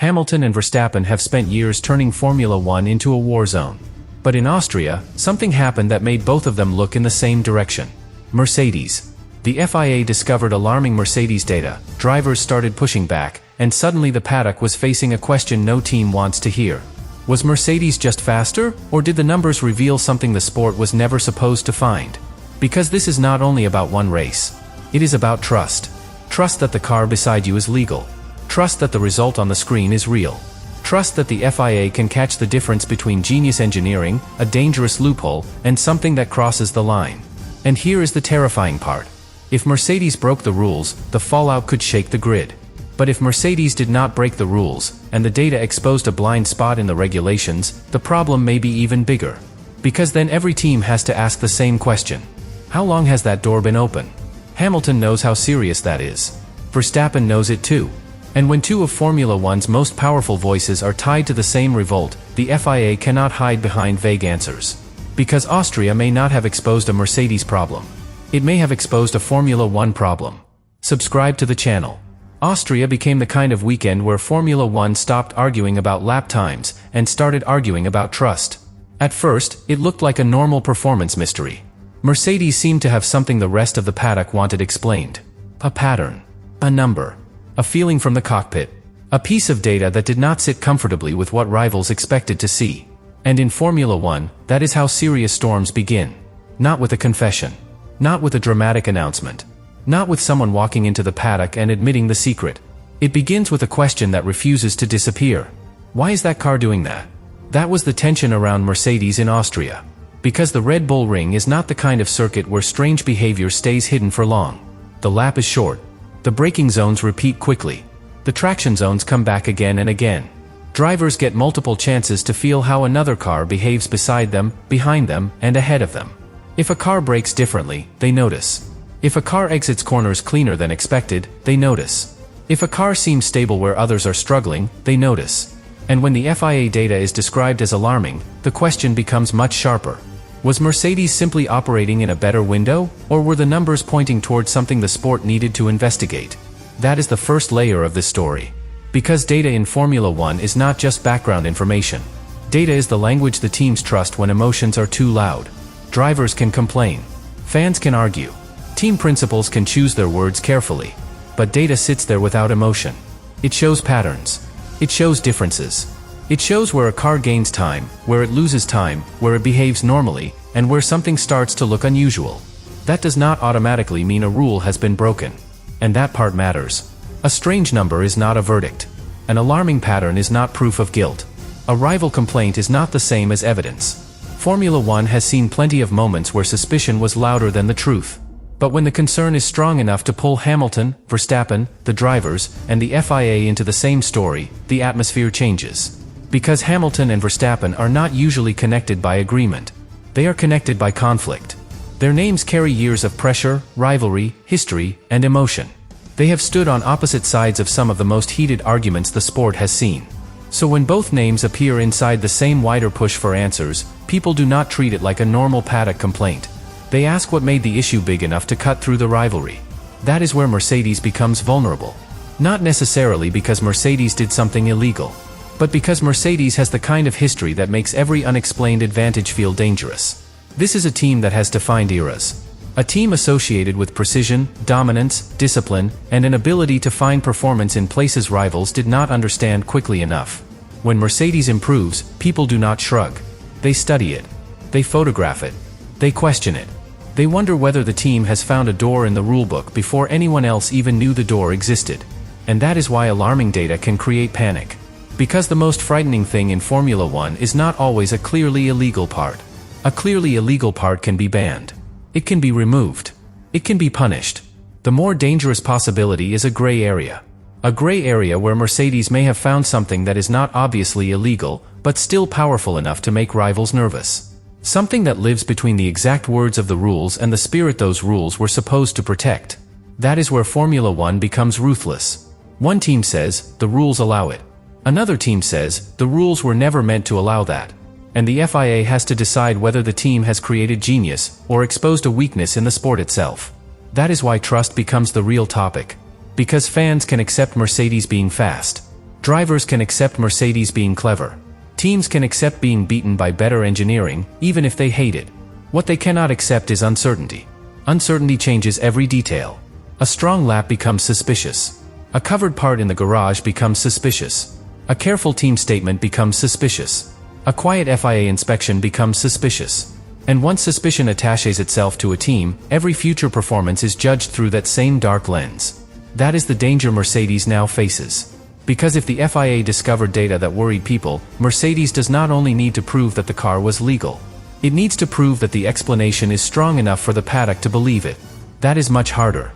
Hamilton and Verstappen have spent years turning Formula One into a war zone. But in Austria, something happened that made both of them look in the same direction. Mercedes. The FIA discovered alarming Mercedes data, drivers started pushing back, and suddenly the paddock was facing a question no team wants to hear. Was Mercedes just faster, or did the numbers reveal something the sport was never supposed to find? Because this is not only about one race. It is about trust. Trust that the car beside you is legal. Trust that the result on the screen is real. Trust that the FIA can catch the difference between genius engineering, a dangerous loophole, and something that crosses the line. And here is the terrifying part. If Mercedes broke the rules, the fallout could shake the grid. But if Mercedes did not break the rules, and the data exposed a blind spot in the regulations, the problem may be even bigger. Because then every team has to ask the same question. How long has that door been open? Hamilton knows how serious that is. Verstappen knows it too. And when two of Formula One's most powerful voices are tied to the same revolt, the FIA cannot hide behind vague answers. Because Austria may not have exposed a Mercedes problem. It may have exposed a Formula One problem. Subscribe to the channel. Austria became the kind of weekend where Formula One stopped arguing about lap times and started arguing about trust. At first, it looked like a normal performance mystery. Mercedes seemed to have something the rest of the paddock wanted explained. A pattern. A number. A feeling from the cockpit. A piece of data that did not sit comfortably with what rivals expected to see. And in Formula One, that is how serious storms begin. Not with a confession. Not with a dramatic announcement. Not with someone walking into the paddock and admitting the secret. It begins with a question that refuses to disappear. Why is that car doing that? That was the tension around Mercedes in Austria. Because the Red Bull Ring is not the kind of circuit where strange behavior stays hidden for long. The lap is short. The braking zones repeat quickly. The traction zones come back again and again. Drivers get multiple chances to feel how another car behaves beside them, behind them, and ahead of them. If a car brakes differently, they notice. If a car exits corners cleaner than expected, they notice. If a car seems stable where others are struggling, they notice. And when the FIA data is described as alarming, the question becomes much sharper. Was Mercedes simply operating in a better window, or were the numbers pointing towards something the sport needed to investigate? That is the first layer of this story. Because data in Formula One is not just background information. Data is the language the teams trust when emotions are too loud. Drivers can complain. Fans can argue. Team principals can choose their words carefully. But data sits there without emotion. It shows patterns. It shows differences. It shows where a car gains time, where it loses time, where it behaves normally, and where something starts to look unusual. That does not automatically mean a rule has been broken. And that part matters. A strange number is not a verdict. An alarming pattern is not proof of guilt. A rival complaint is not the same as evidence. Formula One has seen plenty of moments where suspicion was louder than the truth. But when the concern is strong enough to pull Hamilton, Verstappen, the drivers, and the FIA into the same story, the atmosphere changes. Because Hamilton and Verstappen are not usually connected by agreement. They are connected by conflict. Their names carry years of pressure, rivalry, history, and emotion. They have stood on opposite sides of some of the most heated arguments the sport has seen. So when both names appear inside the same wider push for answers, people do not treat it like a normal paddock complaint. They ask what made the issue big enough to cut through the rivalry. That is where Mercedes becomes vulnerable. Not necessarily because Mercedes did something illegal. But because Mercedes has the kind of history that makes every unexplained advantage feel dangerous. This is a team that has defined eras. A team associated with precision, dominance, discipline, and an ability to find performance in places rivals did not understand quickly enough. When Mercedes improves, people do not shrug. They study it. They photograph it. They question it. They wonder whether the team has found a door in the rulebook before anyone else even knew the door existed. And that is why alarming data can create panic. Because the most frightening thing in Formula One is not always a clearly illegal part. A clearly illegal part can be banned. It can be removed. It can be punished. The more dangerous possibility is a gray area. A gray area where Mercedes may have found something that is not obviously illegal, but still powerful enough to make rivals nervous. Something that lives between the exact words of the rules and the spirit those rules were supposed to protect. That is where Formula One becomes ruthless. One team says, the rules allow it. Another team says, the rules were never meant to allow that. And the FIA has to decide whether the team has created genius or exposed a weakness in the sport itself. That is why trust becomes the real topic. Because fans can accept Mercedes being fast. Drivers can accept Mercedes being clever. Teams can accept being beaten by better engineering, even if they hate it. What they cannot accept is uncertainty. Uncertainty changes every detail. A strong lap becomes suspicious. A covered part in the garage becomes suspicious. A careful team statement becomes suspicious. A quiet FIA inspection becomes suspicious. And once suspicion attaches itself to a team, every future performance is judged through that same dark lens. That is the danger Mercedes now faces. Because if the FIA discovered data that worried people, Mercedes does not only need to prove that the car was legal. It needs to prove that the explanation is strong enough for the paddock to believe it. That is much harder.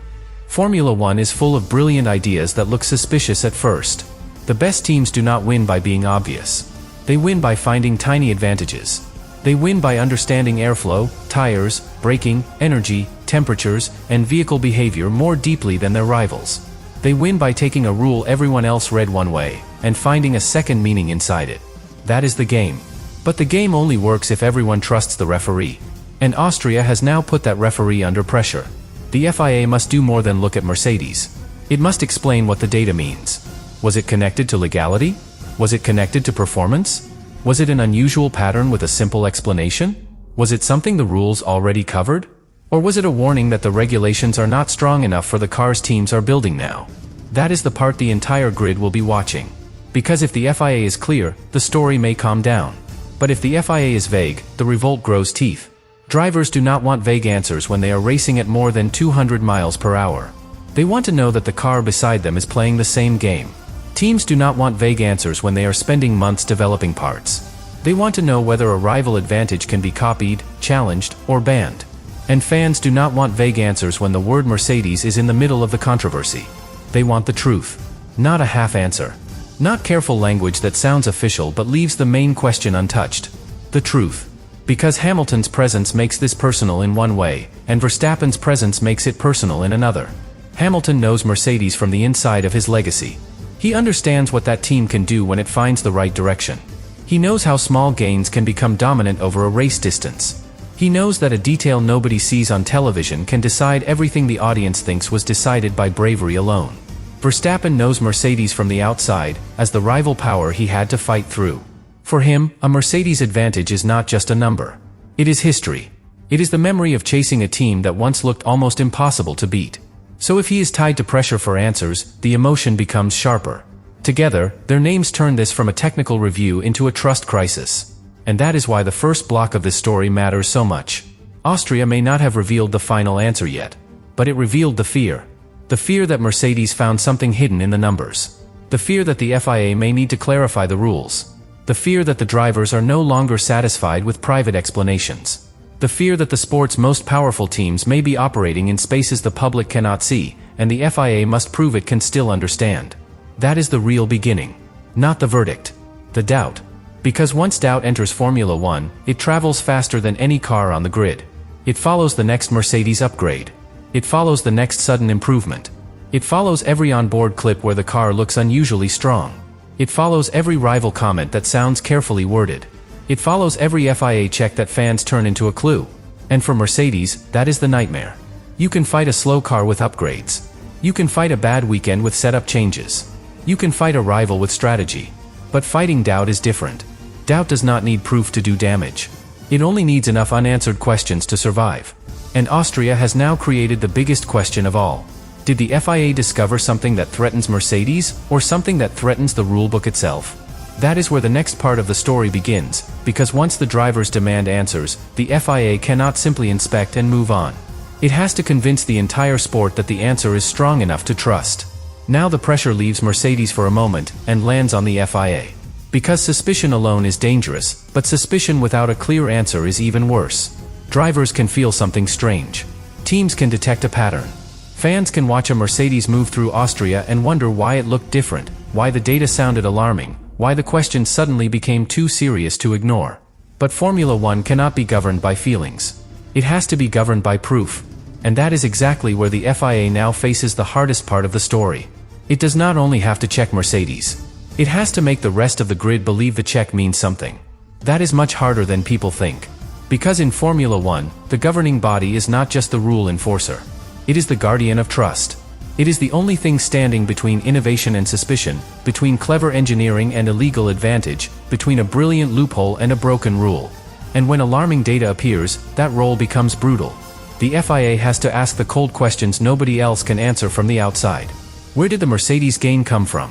Formula One is full of brilliant ideas that look suspicious at first. The best teams do not win by being obvious. They win by finding tiny advantages. They win by understanding airflow, tires, braking, energy, temperatures, and vehicle behavior more deeply than their rivals. They win by taking a rule everyone else read one way, and finding a second meaning inside it. That is the game. But the game only works if everyone trusts the referee. And Austria has now put that referee under pressure. The FIA must do more than look at Mercedes. It must explain what the data means. Was it connected to legality? Was it connected to performance? Was it an unusual pattern with a simple explanation? Was it something the rules already covered? Or was it a warning that the regulations are not strong enough for the cars teams are building now? That is the part the entire grid will be watching. Because if the FIA is clear, the story may calm down. But if the FIA is vague, the revolt grows teeth. Drivers do not want vague answers when they are racing at more than 200 miles per hour. They want to know that the car beside them is playing the same game. Teams do not want vague answers when they are spending months developing parts. They want to know whether a rival advantage can be copied, challenged, or banned. And fans do not want vague answers when the word Mercedes is in the middle of the controversy. They want the truth. Not a half answer. Not careful language that sounds official but leaves the main question untouched. The truth. Because Hamilton's presence makes this personal in one way, and Verstappen's presence makes it personal in another. Hamilton knows Mercedes from the inside of his legacy. He understands what that team can do when it finds the right direction. He knows how small gains can become dominant over a race distance. He knows that a detail nobody sees on television can decide everything the audience thinks was decided by bravery alone. Verstappen knows Mercedes from the outside, as the rival power he had to fight through. For him, a Mercedes advantage is not just a number. It is history. It is the memory of chasing a team that once looked almost impossible to beat. So if he is tied to pressure for answers, the emotion becomes sharper. Together, their names turn this from a technical review into a trust crisis. And that is why the first block of this story matters so much. Austria may not have revealed the final answer yet, but it revealed the fear. The fear that Mercedes found something hidden in the numbers. The fear that the FIA may need to clarify the rules. The fear that the drivers are no longer satisfied with private explanations. The fear that the sport's most powerful teams may be operating in spaces the public cannot see, and the FIA must prove it can still understand. That is the real beginning. Not the verdict. The doubt. Because once doubt enters Formula One, it travels faster than any car on the grid. It follows the next Mercedes upgrade. It follows the next sudden improvement. It follows every onboard clip where the car looks unusually strong. It follows every rival comment that sounds carefully worded. It follows every FIA check that fans turn into a clue. And for Mercedes, that is the nightmare. You can fight a slow car with upgrades. You can fight a bad weekend with setup changes. You can fight a rival with strategy. But fighting doubt is different. Doubt does not need proof to do damage. It only needs enough unanswered questions to survive. And Austria has now created the biggest question of all. Did the FIA discover something that threatens Mercedes, or something that threatens the rulebook itself? That is where the next part of the story begins, because once the drivers demand answers, the FIA cannot simply inspect and move on. It has to convince the entire sport that the answer is strong enough to trust. Now the pressure leaves Mercedes for a moment, and lands on the FIA. Because suspicion alone is dangerous, but suspicion without a clear answer is even worse. Drivers can feel something strange. Teams can detect a pattern. Fans can watch a Mercedes move through Austria and wonder why it looked different, why the data sounded alarming, why the question suddenly became too serious to ignore. But Formula One cannot be governed by feelings. It has to be governed by proof. And that is exactly where the FIA now faces the hardest part of the story. It does not only have to check Mercedes. It has to make the rest of the grid believe the check means something. That is much harder than people think. Because in Formula One, the governing body is not just the rule enforcer. It is the guardian of trust. It is the only thing standing between innovation and suspicion, between clever engineering and illegal advantage, between a brilliant loophole and a broken rule. And when alarming data appears, that role becomes brutal. The FIA has to ask the cold questions nobody else can answer from the outside. Where did the Mercedes gain come from?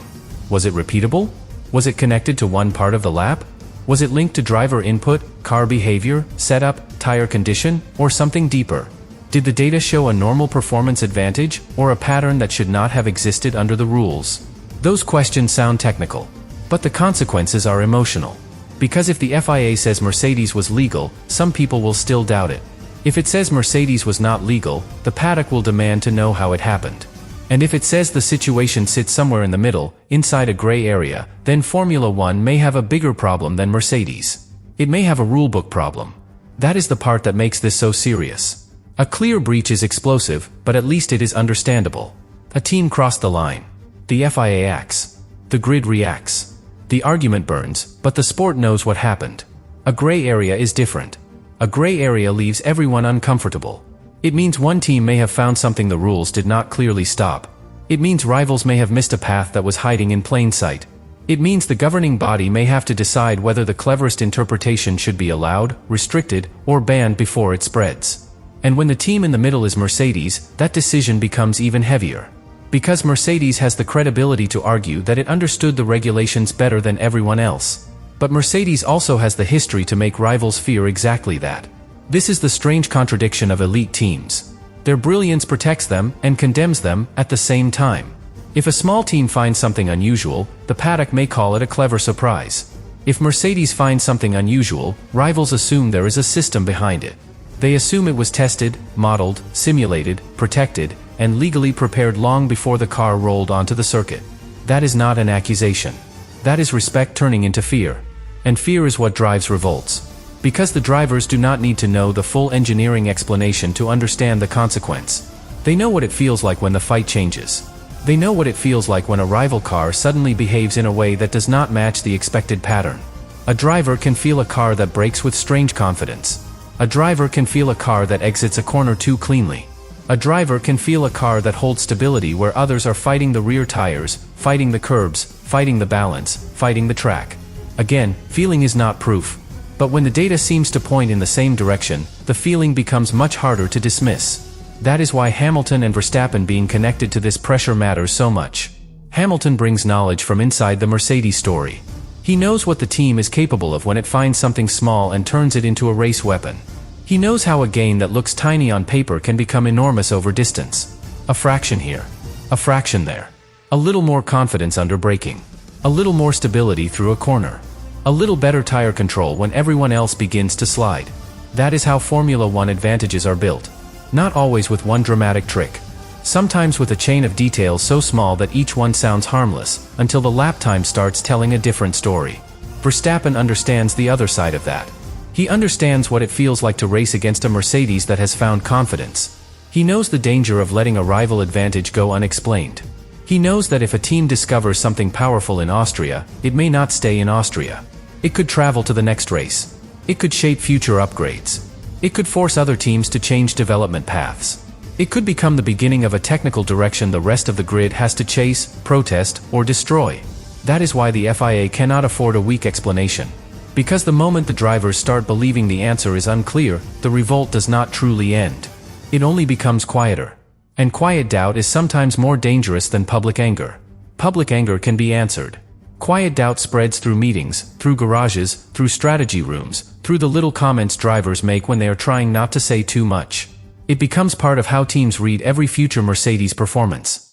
Was it repeatable? Was it connected to one part of the lap? Was it linked to driver input, car behavior, setup, tire condition, or something deeper? Did the data show a normal performance advantage, or a pattern that should not have existed under the rules? Those questions sound technical, but the consequences are emotional. Because if the FIA says Mercedes was legal, some people will still doubt it. If it says Mercedes was not legal, the paddock will demand to know how it happened. And if it says the situation sits somewhere in the middle, inside a gray area, then Formula One may have a bigger problem than Mercedes. It may have a rulebook problem. That is the part that makes this so serious. A clear breach is explosive, but at least it is understandable. A team crossed the line. The FIA acts. The grid reacts. The argument burns, but the sport knows what happened. A gray area is different. A gray area leaves everyone uncomfortable. It means one team may have found something the rules did not clearly stop. It means rivals may have missed a path that was hiding in plain sight. It means the governing body may have to decide whether the cleverest interpretation should be allowed, restricted, or banned before it spreads. And when the team in the middle is Mercedes, that decision becomes even heavier. Because Mercedes has the credibility to argue that it understood the regulations better than everyone else. But Mercedes also has the history to make rivals fear exactly that. This is the strange contradiction of elite teams. Their brilliance protects them and condemns them at the same time. If a small team finds something unusual, the paddock may call it a clever surprise. If Mercedes finds something unusual, rivals assume there is a system behind it. They assume it was tested, modeled, simulated, protected, and legally prepared long before the car rolled onto the circuit. That is not an accusation. That is respect turning into fear. And fear is what drives revolts. Because the drivers do not need to know the full engineering explanation to understand the consequence. They know what it feels like when the fight changes. They know what it feels like when a rival car suddenly behaves in a way that does not match the expected pattern. A driver can feel a car that brakes with strange confidence. A driver can feel a car that exits a corner too cleanly. A driver can feel a car that holds stability where others are fighting the rear tires, fighting the curbs, fighting the balance, fighting the track. Again, feeling is not proof. But when the data seems to point in the same direction, the feeling becomes much harder to dismiss. That is why Hamilton and Verstappen being connected to this pressure matters so much. Hamilton brings knowledge from inside the Mercedes story. He knows what the team is capable of when it finds something small and turns it into a race weapon. He knows how a gain that looks tiny on paper can become enormous over distance. A fraction here. A fraction there. A little more confidence under braking. A little more stability through a corner. A little better tire control when everyone else begins to slide. That is how Formula One advantages are built. Not always with one dramatic trick. Sometimes with a chain of details so small that each one sounds harmless, until the lap time starts telling a different story. Verstappen understands the other side of that. He understands what it feels like to race against a Mercedes that has found confidence. He knows the danger of letting a rival advantage go unexplained. He knows that if a team discovers something powerful in Austria, it may not stay in Austria. It could travel to the next race. It could shape future upgrades. It could force other teams to change development paths. It could become the beginning of a technical direction the rest of the grid has to chase, protest, or destroy. That is why the FIA cannot afford a weak explanation. Because the moment the drivers start believing the answer is unclear, the revolt does not truly end. It only becomes quieter. And quiet doubt is sometimes more dangerous than public anger. Public anger can be answered. Quiet doubt spreads through meetings, through garages, through strategy rooms, through the little comments drivers make when they are trying not to say too much. It becomes part of how teams read every future Mercedes performance.